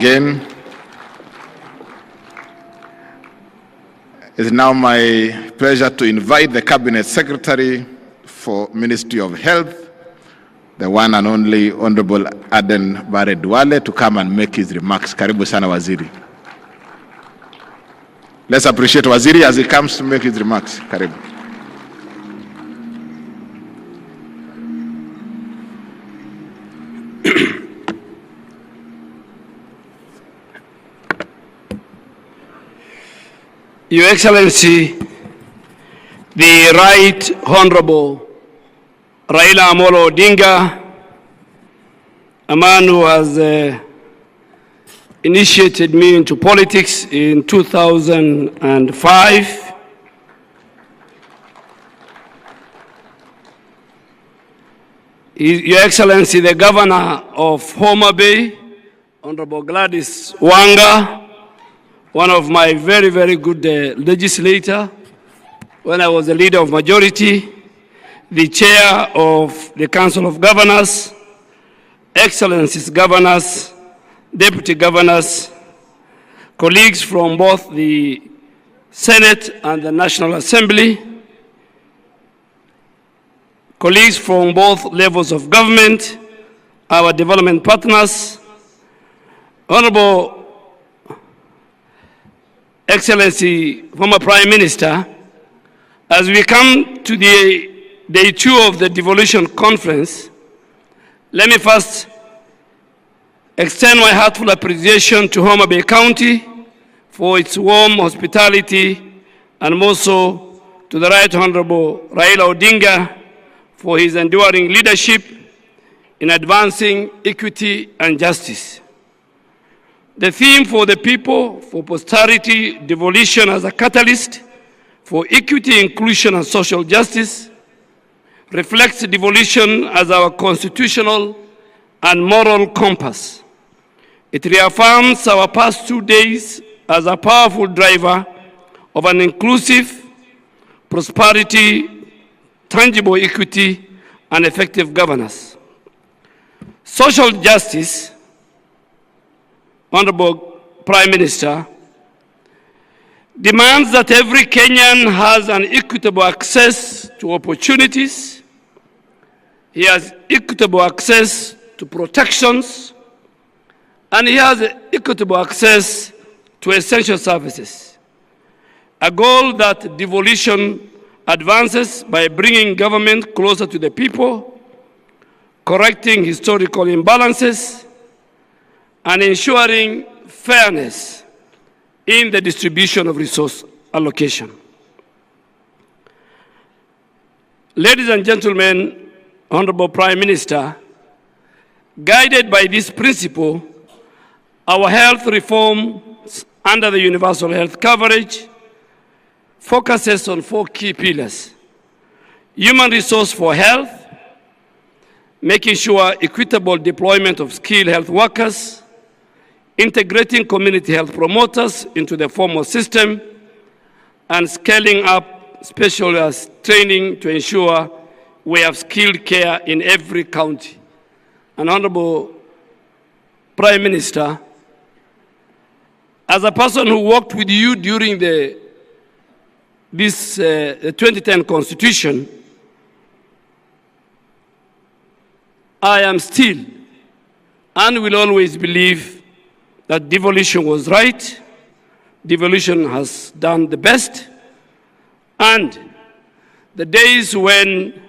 Again, it is now my pleasure to invite the Cabinet Secretary for Ministry of Health, the one and only Honorable Aden Duale, to come and make his remarks. Karibu sana Waziri. Let's appreciate Waziri as he comes to make his remarks. Karibu. Your Excellency, the Right Honorable Raila Odinga, a man who has initiated me into politics in 2005. Your Excellency, the Governor of Homa Bay, Honorable Gladys Wanga, one of my very, very good legislator when I was the leader of majority, the chair of the Council of Governors, Excellencies governors, deputy governors, colleagues from both the Senate and the National Assembly, colleagues from both levels of government, our development partners, Honorable Excellency, former Prime Minister, as we come to the day 2 of the Devolution Conference, let me first extend my heartfelt appreciation to Homa Bay County for its warm hospitality, and also to the Right Honorable Raila Odinga for his enduring leadership in advancing equity and justice. The theme for the people, for posterity, devolution as a catalyst for equity, inclusion, and social justice, reflects devolution as our constitutional and moral compass. It reaffirms our past 2 days as a powerful driver of an inclusive prosperity, tangible equity, and effective governance. Social justice, Honorable Prime Minister, demands that every Kenyan has an equitable access to opportunities. He has equitable access to protections, and he has equitable access to essential services. A goal that devolution advances by bringing government closer to the people, correcting historical imbalances, and ensuring fairness in the distribution of resource allocation. Ladies and gentlemen, Honorable Prime Minister, guided by this principle, our health reforms under the universal health coverage focuses on 4 key pillars: human resource for health, making sure equitable deployment of skilled health workers, integrating community health promoters into the formal system, and scaling up specialist training to ensure we have skilled care in every county. And Honorable Prime Minister, as a person who worked with you during the 2010 Constitution, I am still and will always believe that devolution was right, devolution has done the best, and the days when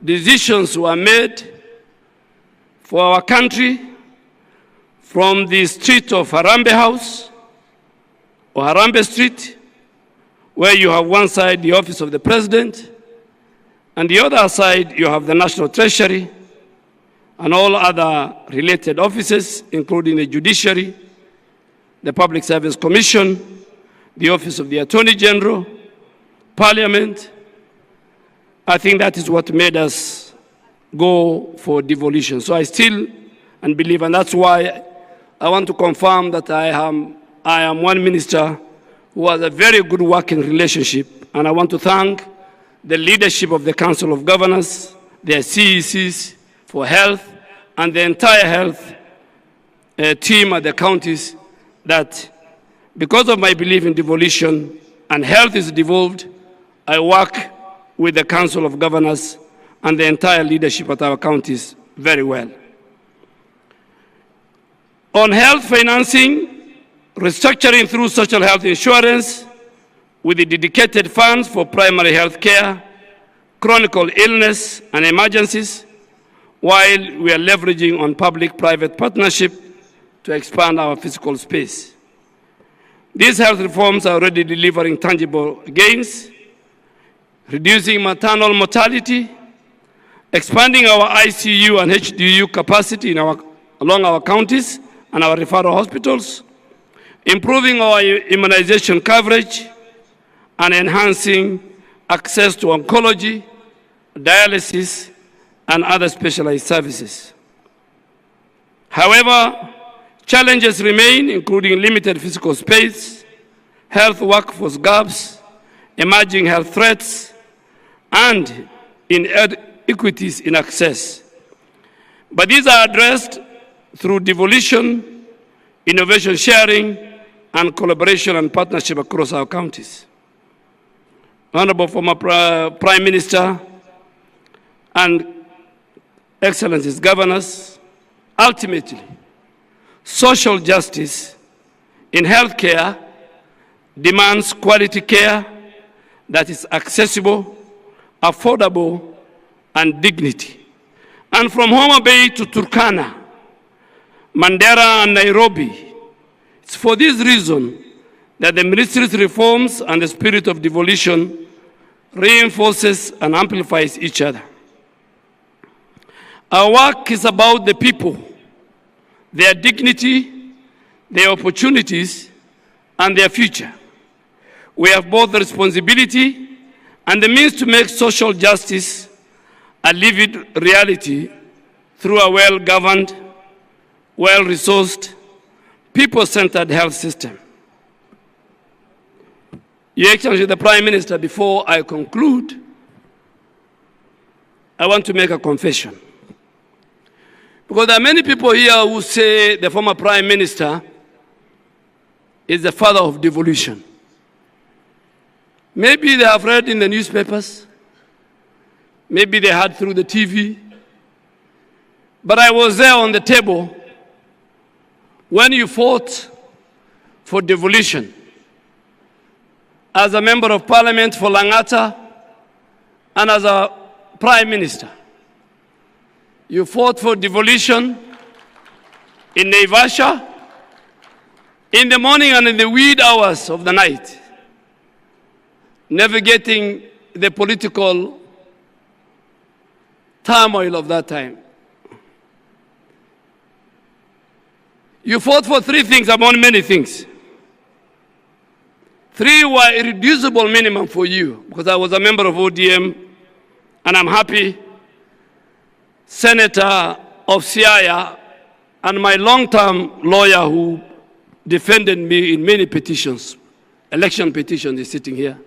decisions were made for our country from the street of Harambee House or Harambee Street, where you have one side the office of the President, and the other side you have the National Treasury, and all other related offices, including the Judiciary, the Public Service Commission, the Office of the Attorney General, Parliament. I think that is what made us go for devolution. So I still and believe, and that's why I want to confirm that I am one minister who has a very good working relationship, and I want to thank the leadership of the Council of Governors, their CECs for health, and the entire health team at the counties that because of my belief in devolution and health is devolved, I work with the Council of Governors and the entire leadership at our counties very well. On health financing, restructuring through social health insurance with the dedicated funds for primary health care, chronic illness and emergencies, while we are leveraging on public-private partnership to expand our physical space. These health reforms are already delivering tangible gains, reducing maternal mortality, expanding our ICU and HDU capacity along our counties and our referral hospitals, improving our immunization coverage, and enhancing access to oncology, dialysis, and other specialized services. However, challenges remain, including limited physical space, health workforce gaps, emerging health threats, and inequities in access. But these are addressed through devolution, innovation sharing, and collaboration and partnership across our counties. Honorable former Prime Minister and Excellencies Governors, ultimately, social justice in healthcare demands quality care that is accessible, affordable, and dignity. And from Homa Bay to Turkana, Mandera and Nairobi, it's for this reason that the ministry's reforms and the spirit of devolution reinforces and amplifies each other. Our work is about the people, their dignity, their opportunities, and their future. We have both the responsibility and the means to make social justice a lived reality through a well-governed, well-resourced, people-centered health system. Your Excellency, the Prime Minister, before I conclude, I want to make a confession. Because there are many people here who say the former Prime Minister is the father of devolution. Maybe they have read in the newspapers, maybe they heard through the TV, but I was there on the table when you fought for devolution. As a member of parliament for Langata and as a prime minister. You fought for devolution in Naivasha in the morning and in the wee hours of the night, navigating the political turmoil of that time. You fought for three things among many things. Three were irreducible minimum for you, because I was a member of ODM, and I'm happy Senator of Siaya and my long-term lawyer who defended me in many petitions, election petitions, is sitting here.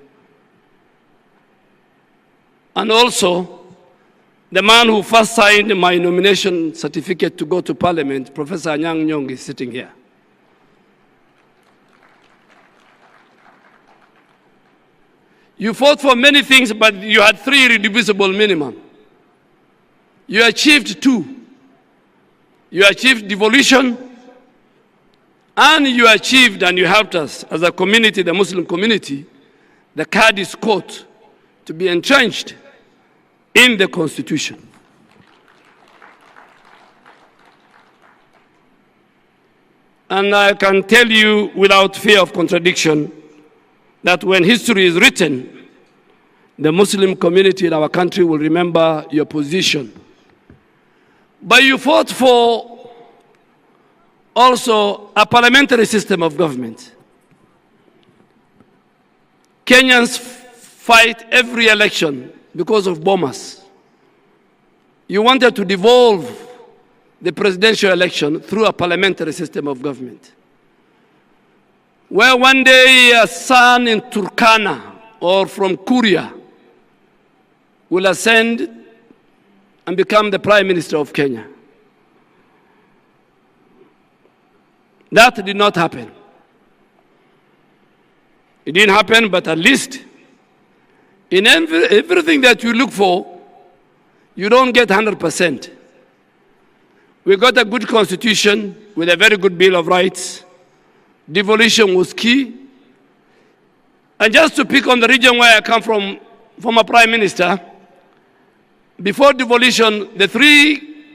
And also, the man who first signed my nomination certificate to go to Parliament, Professor Anyang' Nyong, is sitting here. You fought for many things, but you had three irreducible minimum. You achieved two. You achieved devolution, and you achieved and you helped us as a community, the Muslim community, the Qadi's court to be entrenched in the Constitution. And I can tell you without fear of contradiction that when history is written, the Muslim community in our country will remember your position. But you fought for also a parliamentary system of government. Kenyans fight every election because of bombers. You wanted to devolve the presidential election through a parliamentary system of government, where one day a son in Turkana or from Kuria will ascend and become the Prime Minister of Kenya. That did not happen. It didn't happen, but at least in everything that you look for, you don't get 100%. We got a good constitution with a very good Bill of Rights. Devolution was key. And just to pick on the region where I come from, former Prime Minister, before devolution, the 3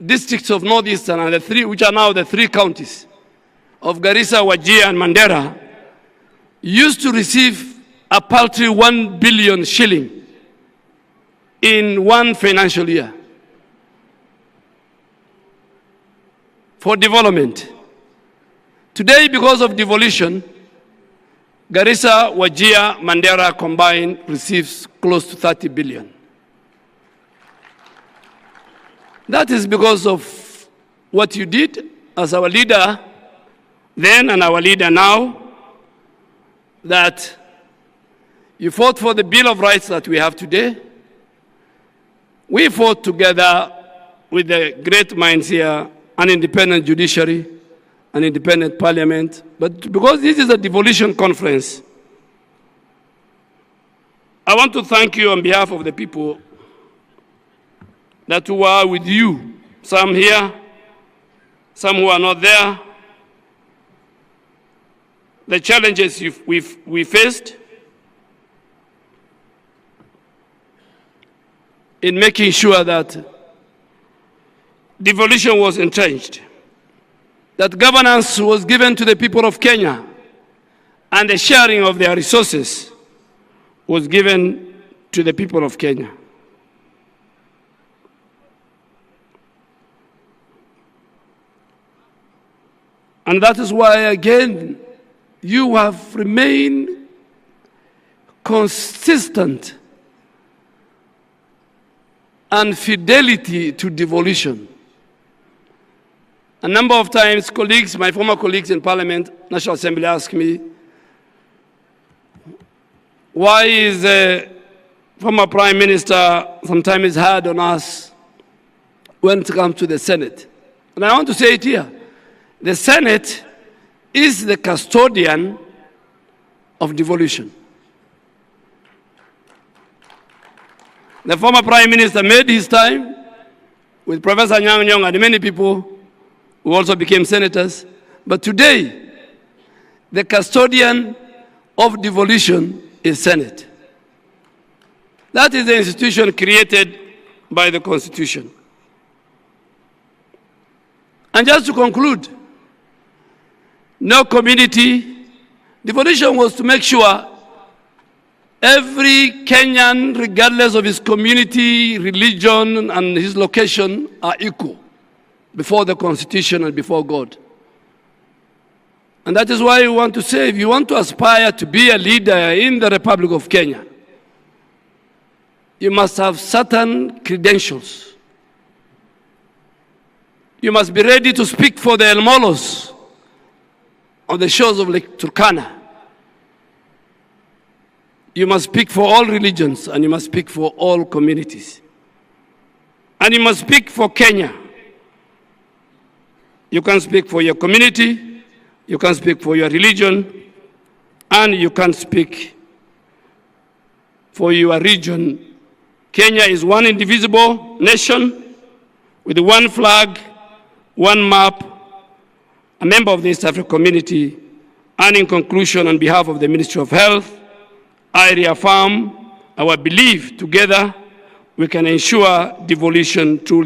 districts of Northeastern and the 3, which are now the 3 counties of Garissa, Wajir, and Mandera, used to receive a paltry 1 billion shilling in one financial year for development. Today, because of devolution, Garissa, Wajir, Mandera combined receives close to 30 billion. That is because of what you did as our leader then and our leader now, that you fought for the Bill of Rights that we have today. We fought together with the great minds here, an independent judiciary, an independent parliament. But because this is a devolution conference, I want to thank you on behalf of the people that were with you, some here, some who are not there. The challenges we faced in making sure that devolution was entrenched, that governance was given to the people of Kenya, and the sharing of their resources was given to the people of Kenya. And that is why, again, you have remained consistent and fidelity to devolution. A number of times, colleagues, my former colleagues in Parliament, National Assembly, ask me, why is the former Prime Minister sometimes hard on us when it comes to the Senate? And I want to say it here. The Senate is the custodian of devolution. The former Prime Minister made his time with Professor Nyang' Nyong'o and many people who also became senators. But today, the custodian of devolution is Senate. That is the institution created by the Constitution. And just to conclude, no community. Devolution was to make sure every Kenyan, regardless of his community, religion, and his location, are equal before the Constitution and before God. And that is why we want to say, if you want to aspire to be a leader in the Republic of Kenya, you must have certain credentials. You must be ready to speak for the El Molos on the shores of Lake Turkana. You must speak for all religions, and you must speak for all communities. And you must speak for Kenya. You can speak for your community, you can speak for your religion, and you can speak for your region. Kenya is one indivisible nation with one flag, one map, a member of the East African community. And in conclusion, on behalf of the Ministry of Health, I reaffirm our belief together we can ensure devolution truly